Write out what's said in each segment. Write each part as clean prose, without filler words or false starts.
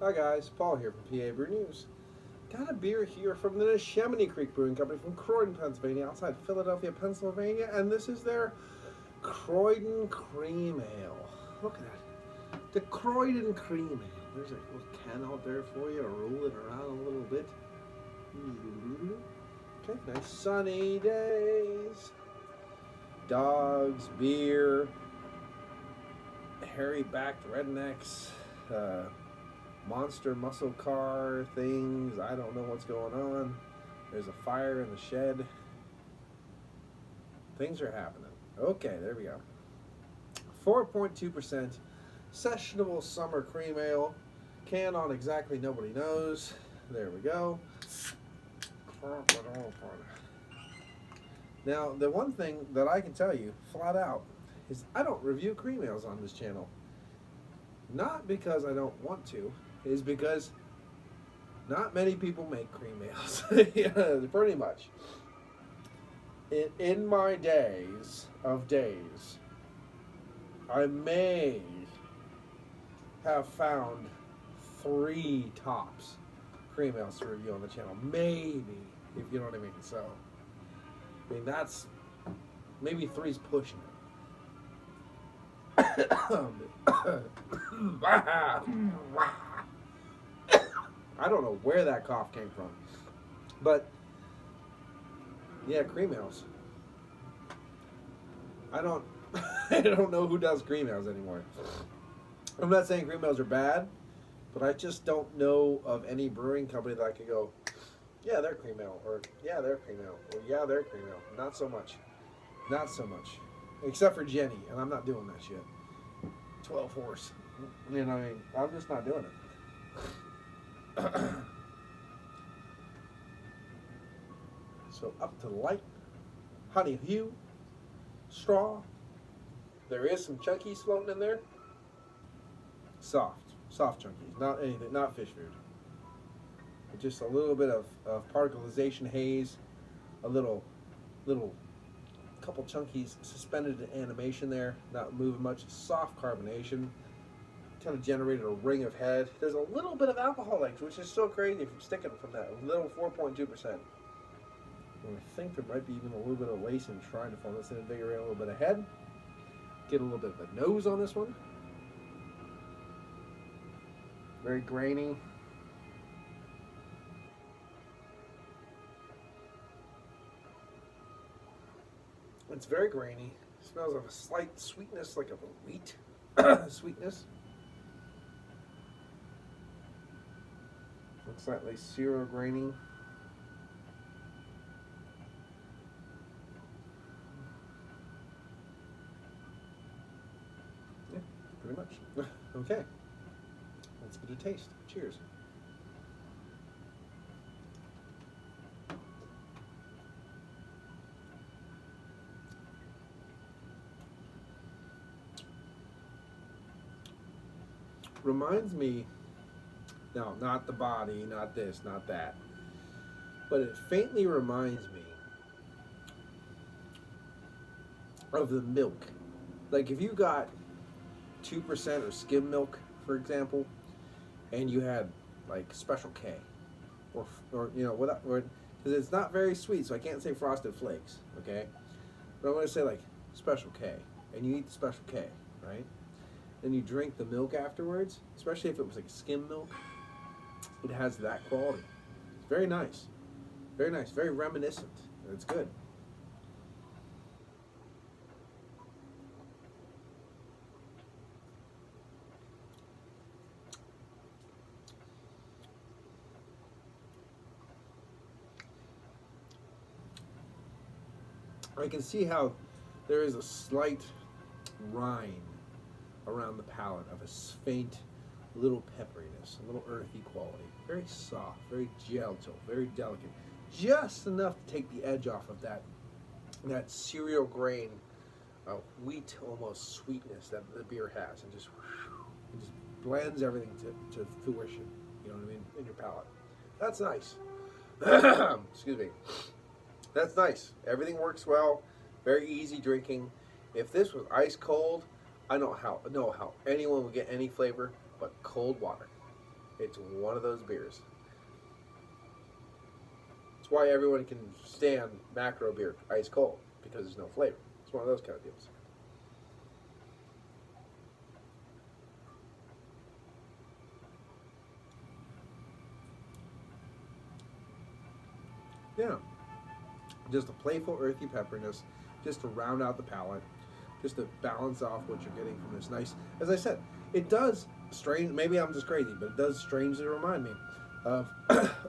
Hi guys, Paul here from PABrewNews. Got a beer here from the Neshaminy Creek Brewing Company from Croydon, Pennsylvania, outside Philadelphia, Pennsylvania, and this is their Croydon Cream Ale. Look at that. The Croydon Cream Ale. There's a little can out there for you to roll it around a little bit. Okay, nice sunny days. Dogs, beer, hairy-backed rednecks, monster muscle car things. I don't know what's going on. There's a fire in the shed. Things are happening. Okay, there we go. 4.2% sessionable summer cream ale. Can on exactly nobody knows. There we go. Now, the one thing that I can tell you flat out is I don't review cream ales on this channel. Not because I don't want to, is because not many people make cream ales. Yeah, pretty much. In my days of days, I may have found 3 tops cream ales to review on the channel. Maybe, if you know what I mean. So, I mean, that's, maybe 3's pushing it. I don't know where that cough came from, but yeah, cream ales. I don't I don't know who does cream ales anymore. I'm not saying cream ales are bad, but I just don't know of any brewing company that I could go, yeah, they're cream ale, or yeah, they're cream ale, or yeah, they're cream ale. Not so much. Not so much. Except for Jenny, and I'm not doing that shit. 12 horse. You know what I mean? I'm just not doing it. So up to light, honey hue, straw. There is some chunkies floating in there. Soft chunkies, not anything, not fish food. Just a little bit of particleization haze, a little couple chunkies suspended in animation there, not moving much. Soft carbonation, kind of generated a ring of head. There's a little bit of alcohol legs, which is so crazy if you're sticking from that. A little 4.2%. And I think there might be even a little bit of lacing trying to form. Let's invigorate a little bit of head. Get a little bit of a nose on this one. Very grainy. It's very grainy. It smells of a slight sweetness, like of a wheat sweetness. Looks slightly zero grainy. Yeah, pretty much. Okay. Let's get a taste. Cheers. Reminds me, no, not the body, not this, not that, but it faintly reminds me of the milk. Like if you got 2% or skim milk, for example, and you had like Special K, or you know, without, because it's not very sweet, so I can't say Frosted Flakes, okay? But I'm going to say like Special K, and you eat the Special K, right? Then you drink the milk afterwards, especially if it was like skim milk. It has that quality. It's very nice, very reminiscent, and it's good. I can see how there is a slight rind around the palate of a faint little pepperiness, a little earthy quality. Very soft, very gentle, very delicate. Just enough to take the edge off of that cereal grain, wheat almost sweetness that the beer has, and just it just blends everything to fruition. You know what I mean? In your palate. That's nice. Excuse me. That's nice. Everything works well. Very easy drinking. If this was ice cold, I don't know how anyone would get any flavor but cold water. It's one of those beers. It's why everyone can stand macro beer ice cold, because there's no flavor. It's one of those kind of deals. Yeah. Just a playful, earthy pepperiness, just to round out the palate, just to balance off what you're getting from this nice. As I said, it does strange. Maybe I'm just crazy, but it does strangely remind me of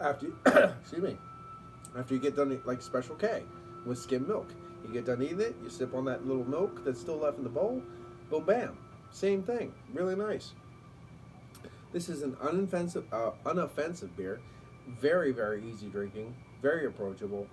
after you, excuse me, after you get done like Special K with skim milk. You get done eating it, you sip on that little milk that's still left in the bowl, boom, bam, same thing. Really nice. This is an unoffensive beer, very, very easy drinking, very approachable,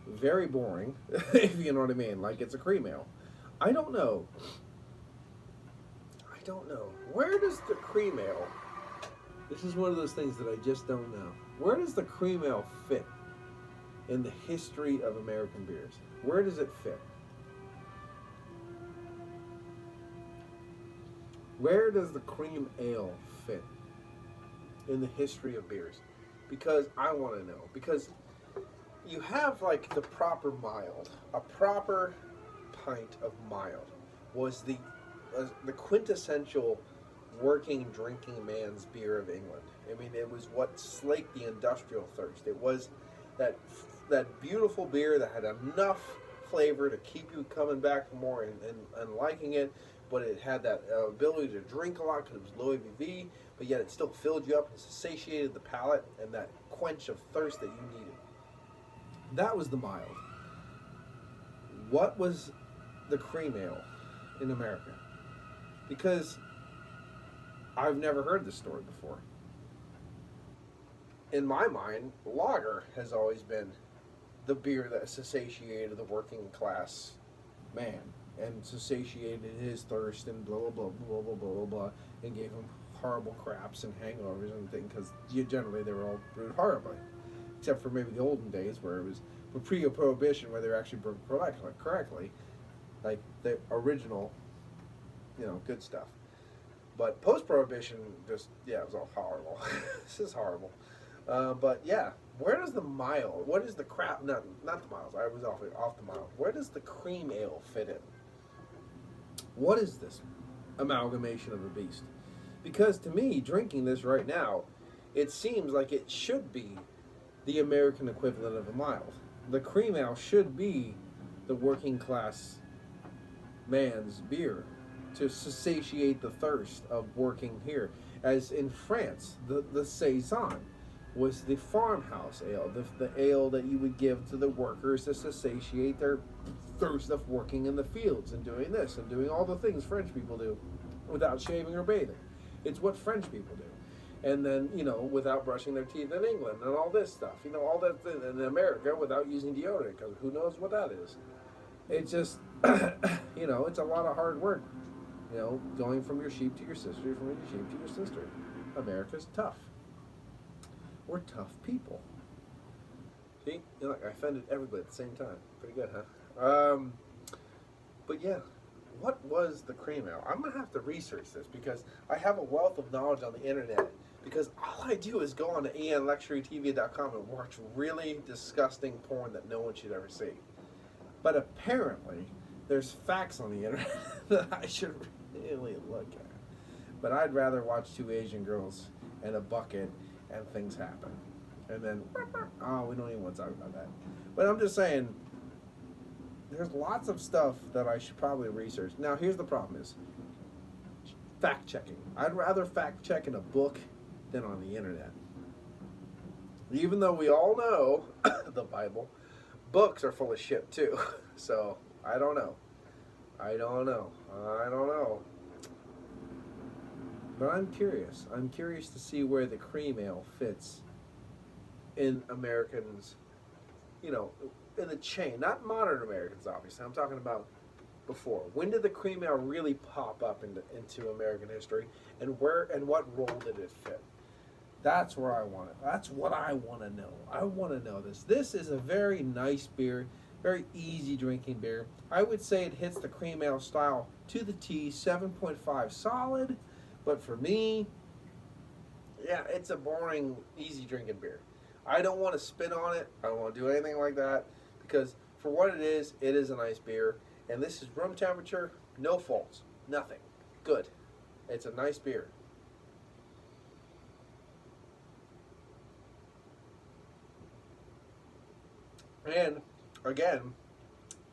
very boring, if you know what I mean. Like, it's a cream ale. I don't know. Where does the cream ale, this is one of those things that I just don't know. Where does the cream ale fit in the history of American beers? Where does it fit? Where does the cream ale fit in the history of beers? Because I want to know. Because you have like the proper mild, a proper pint of mild was the quintessential working drinking man's beer of England. I mean, it was what slaked the industrial thirst. It was that beautiful beer that had enough flavor to keep you coming back for more and liking it, but it had that ability to drink a lot because it was low ABV, but yet it still filled you up and satiated the palate and that quench of thirst that you needed. That was the mild. What was the cream ale in America? Because I've never heard this story before. In my mind, lager has always been the beer that satiated the working class man and satiated his thirst and blah, blah, blah, blah, blah, blah, blah, blah, and gave him horrible craps and hangovers and things, because generally they were all brewed horribly. Except for maybe the olden days where it was pre-Prohibition, where they were actually brewed correctly, like the original, good stuff. But post-Prohibition, just, it was all horrible. This is horrible. But yeah, where does the mild, what is the crap, not the miles, I was off the mild. Where does the cream ale fit in? What is this amalgamation of a beast? Because to me, drinking this right now, it seems like it should be the American equivalent of a mild. The cream ale should be the working class man's beer to satiate the thirst of working here. As in France, the Saison was the farmhouse ale, the ale that you would give to the workers to satiate their thirst of working in the fields and doing this and doing all the things French people do without shaving or bathing. It's what French people do. And then, without brushing their teeth in England and all this stuff. All that in America without using deodorant, because who knows what that is. It's just, it's a lot of hard work. Going from your sheep to your sister, from your sheep to your sister. America's tough. We're tough people. See? I offended everybody at the same time. Pretty good, huh? But yeah, what was the cream ale? I'm going to have to research this because I have a wealth of knowledge on the internet. Because all I do is go on to enluxurytv.com and watch really disgusting porn that no one should ever see. But apparently, there's facts on the internet that I should really look at. But I'd rather watch two Asian girls and a bucket and things happen. And then, we don't even want to talk about that. But I'm just saying, there's lots of stuff that I should probably research. Now, here's the problem is, fact-checking. I'd rather fact-check in a book than on the internet. Even though we all know, the Bible, books are full of shit too. So, I don't know. But I'm curious. I'm curious to see where the cream ale fits in Americans, in the chain. Not modern Americans, obviously. I'm talking about before. When did the cream ale really pop up into American history, and what role did it fit? That's where I want it. That's what I want to know. I want to know this. This is a very nice beer, very easy drinking beer. I would say it hits the cream ale style to the T, 7.5 solid. But for me, Yeah, it's a boring, easy drinking beer. I don't want to spit on it. I don't want to do anything like that because for what it is a nice beer. And this is room temperature, no faults, nothing. Good. It's a nice beer. And again,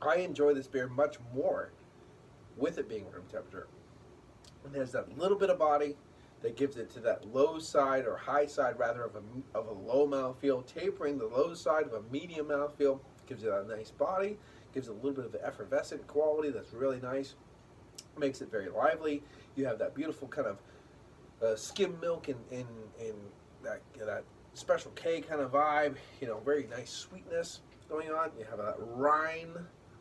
I enjoy this beer much more with it being room temperature. It has that little bit of body that gives it to that low side or high side rather of a low mouthfeel, tapering the low side of a medium mouthfeel. Gives it a nice body, gives it a little bit of effervescent quality that's really nice. Makes it very lively. You have that beautiful kind of skim milk in that Special K kind of vibe. You know, very nice sweetness going on. You have that rind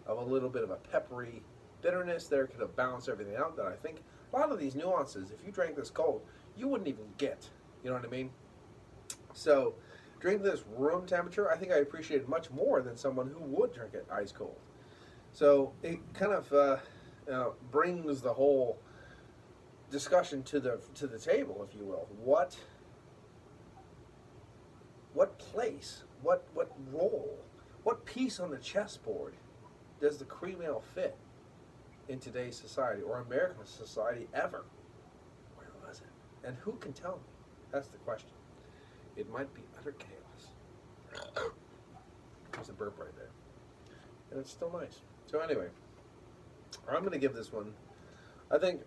of a little bit of a peppery bitterness there, kind of balance everything out. That I think a lot of these nuances, if you drank this cold, you wouldn't even get. You know what I mean? So, drinking this room temperature, I think I appreciate it much more than someone who would drink it ice cold. So it kind of brings the whole discussion to the table, if you will. What place, what role, what piece on the chessboard does the cream ale fit in today's society or American society ever? Where was it? And who can tell me? That's the question. It might be utter chaos. There's a burp right there. And it's still nice. So anyway, I'm going to give this one, I think,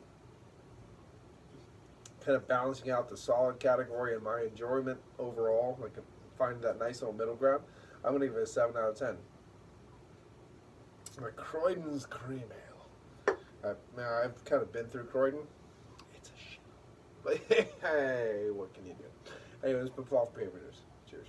kind of balancing out the solid category and my enjoyment overall, like finding that nice little middle ground, I'm going to give it a 7 out of 10. My Croydon's Cream Ale. Now, I've kind of been through Croydon. It's a shit. But hey, what can you do? Anyways, been off PABrewNews. Cheers.